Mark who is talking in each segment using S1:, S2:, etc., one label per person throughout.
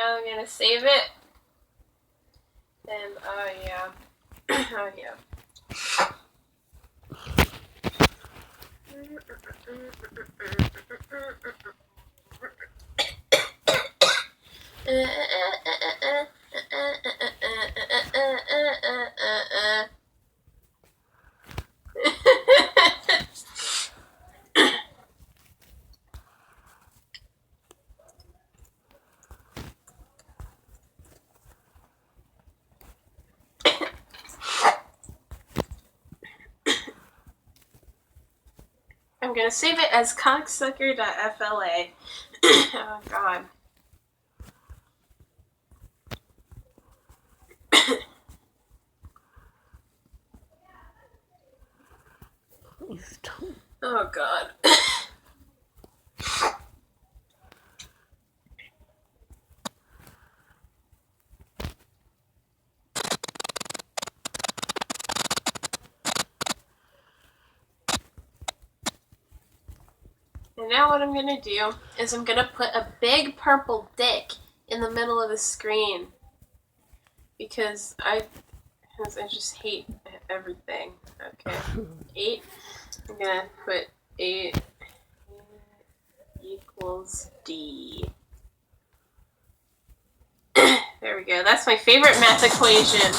S1: Now I'm gonna save it. And, oh yeah. Oh yeah. I'm gonna save it as cocksucker.fla. Oh god. Oh god. And now what I'm gonna do is I'm gonna put a big purple dick in the middle of the screen. Because I just hate everything. Okay. 8. I'm gonna put 8 equals D. There we go. That's my favorite math equation.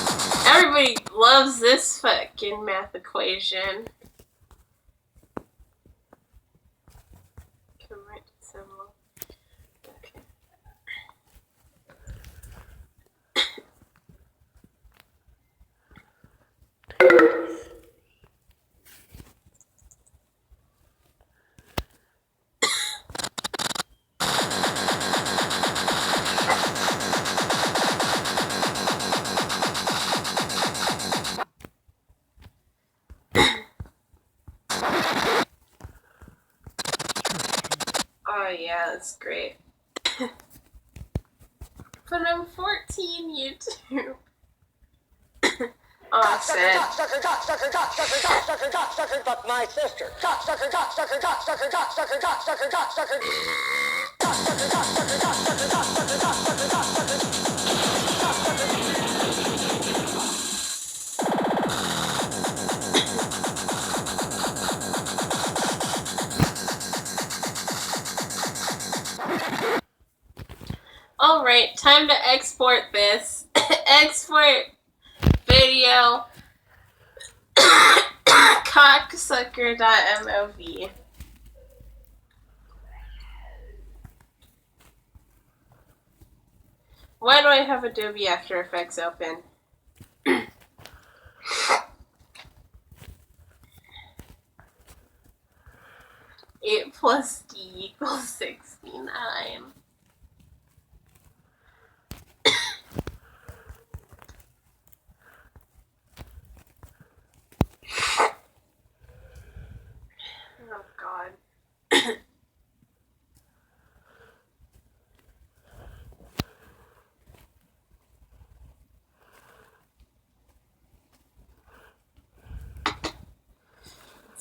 S1: Everybody loves this fucking math equation. Correct symbol. Okay. Oh yeah, that's great. But I'm 14, YouTube. Oh, sad.
S2: Cocksucker, cocksucker, cocksucker, cocksucker, cocksucker, fuck my sister. Cocksucker, cocksucker, cocksucker, cocksucker, cocksucker, cocksucker. Cocksucker, cocksucker, cocksucker, cocksucker, cocksucker,
S1: Alright, time to export this. Export video. Cocksucker.mov. Why do I have Adobe After Effects open? 8 plus D equals 69. Oh god.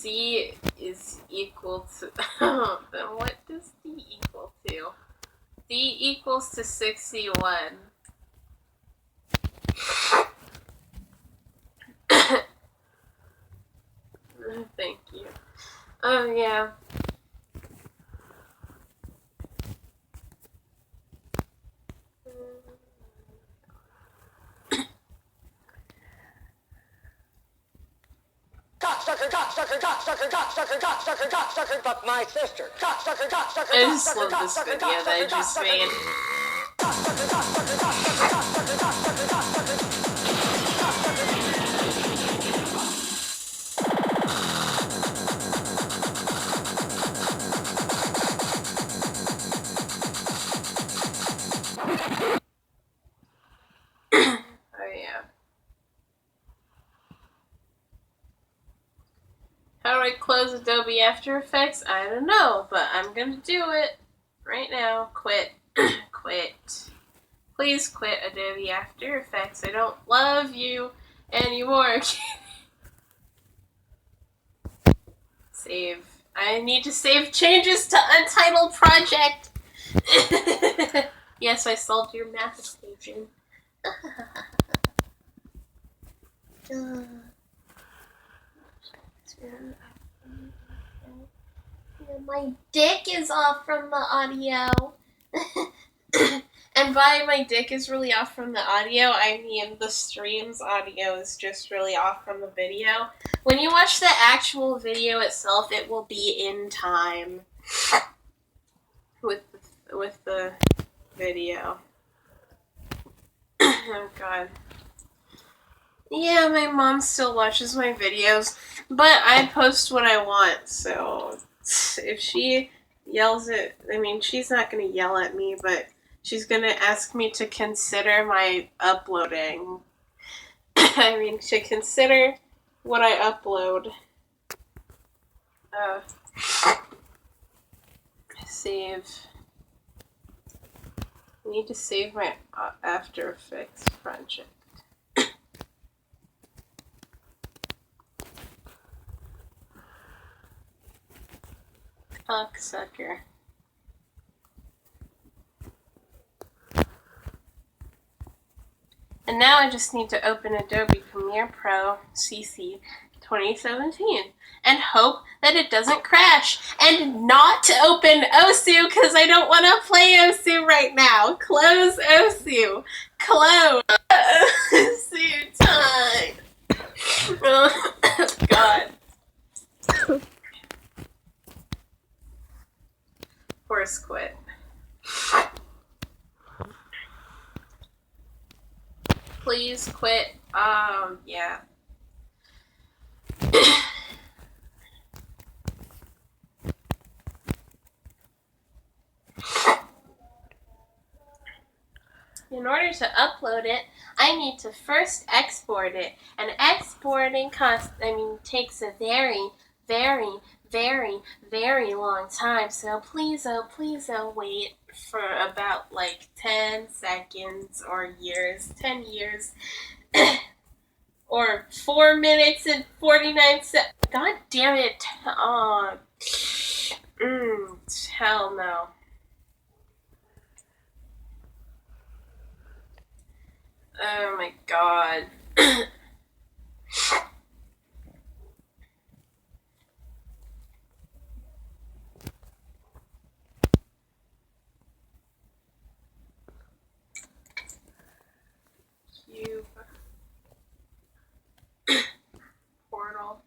S1: D is equal to... then what does D equal to? D equals to 61. Thank you. Oh, yeah.
S2: cocksucker, cocksucker, cocksucker, cocksucker, cocksucker, cocksucker, fuck my sister. Cocksucker, cocksucker,
S1: I just
S2: cocksucker,
S1: love this
S2: cocksucker,
S1: video that I just made.
S2: cocksucker, cocksucker, cocksucker, cocksucker, cocksucker, cocksucker.
S1: Oh, yeah. How do I close Adobe After Effects? I don't know, but I'm gonna do it right now. Quit. Quit. Please quit Adobe After Effects. I don't love you anymore. Save. I need to save changes to Untitled Project. Yes, I solved your math equation. My dick is off from the audio. And by my dick is really off from the audio, I mean the stream's audio is just really off from the video. When you watch the actual video itself, it will be in time with the video. Oh god. Yeah, my mom still watches my videos, but I post what I want, so if she yells at, I mean, she's not gonna yell at me, but she's gonna ask me to consider my uploading. I mean, to consider what I upload. Save. I need to save my After Effects project. Cocksucker. And now I just need to open Adobe Premiere Pro CC 2017 and hope that it doesn't crash, and not open Osu because I don't want to play Osu right now. Close Osu. Close Osu time. Oh, God. Horse quit. Please quit. Yeah. In order to upload it, I need to first export it. And exporting takes a very, very, very, very long time. So please, wait for about like 10 seconds or years, 10 years, or 4 minutes and 49 seconds. God damn it. Hell no. Oh my god. Cube. Portal.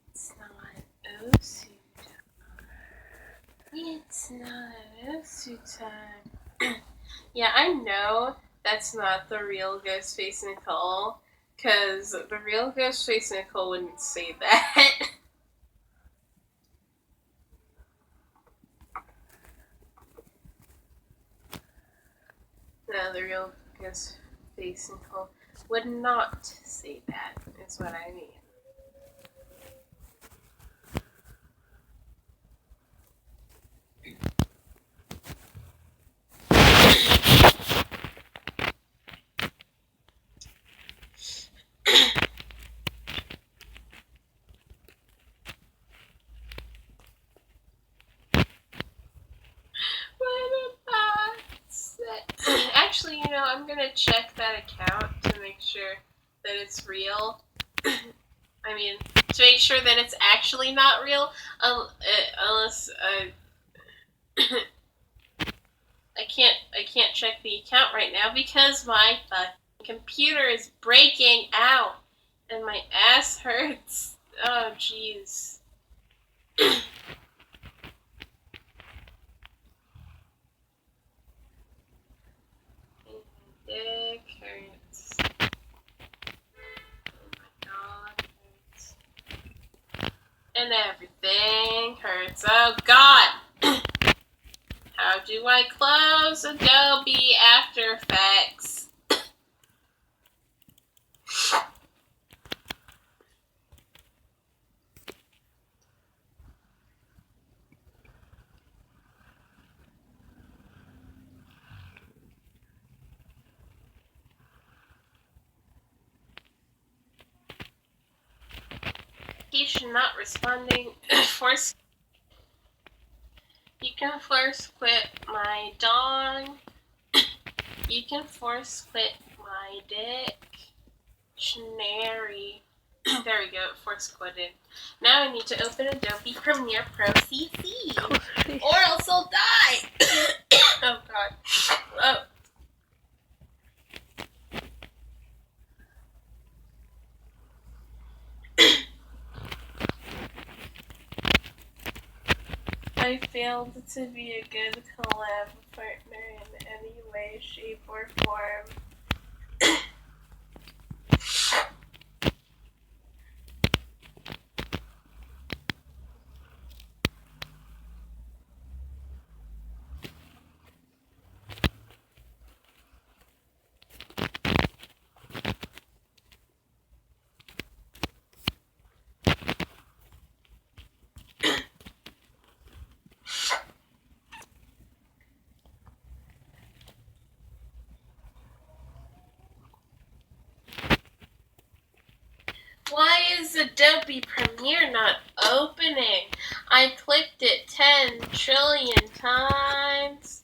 S1: It's not Osu time. It's not Osu time. Yeah, I know that's not the real Ghostface Nicole, because the real Ghostface Nicole wouldn't say that. No, the real Ghostface Nicole would not say that, is what I mean. Actually, I'm gonna check that account to make sure that it's real. I mean, to make sure that it's actually not real, unless I can't check the account right now because my computer is breaking out and my ass hurts. Oh, jeez. Dick hurts. Oh my god, hurts. And everything hurts. Oh god! How do I close Adobe After Effects? notification not responding. Force. You can force quit my dong. You can force quit my dictionary. There we go, force quitted. Now I need to open Adobe Premiere Pro CC, or else I'll die. Oh god. Oh. I failed to be a good collab partner in any way, shape, or form. Why is Adobe Premiere not opening? I clicked it 10 trillion times.